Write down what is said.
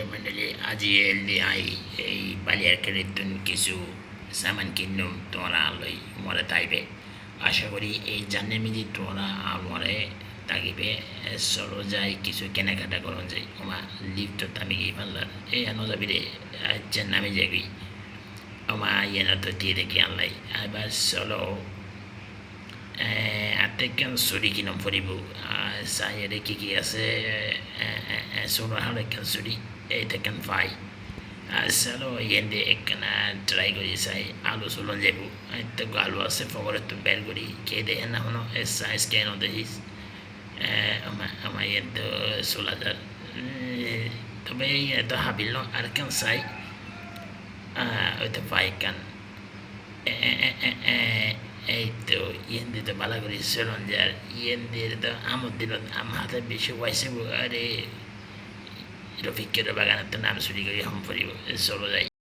মণ্ডলী আজি এলডিআই এই বালিয়ারকারিতুন কিছু সামান কিনুম তোমরা লই মরে তাইবে আশা করি এই জানের মিজি তোমরা আমরে তাকিবে চলো যাই কিছু কেনাকাটা করুন যাই ওমা লিফট তামি গিয়ে পারলার এই আনো যাবি রে আচ্ছা নামে যাবি ওমা ইয়েনা তো দিয়ে দেখি আনলাই এবার চলো আটেকান চুরি কিনম ফুরিব চাহিদা কি আছে সোনার হাল একখান চুরি এইটাকান পাই চলো ইয়েন্দে একখানা ট্রাই করি চাই আলু চলন যাব তো আলু আছে ফগরের তো বের করি খেয়ে দেখে না হলো সাইজ কেন দেখিস আমার ইয়ে তো 16,000 তবে তো হাবিল আর কেন চাই ওইটা পাই কান এই তো ইয়েন্দি তো ভালো করে চলন যার ইয়েন্দির তো আমদ দিল আমার হাতে বেশি পয়সা আরে রফিকের বাগানের তো নাম চুরি করি হম ফুরিব চলো যাই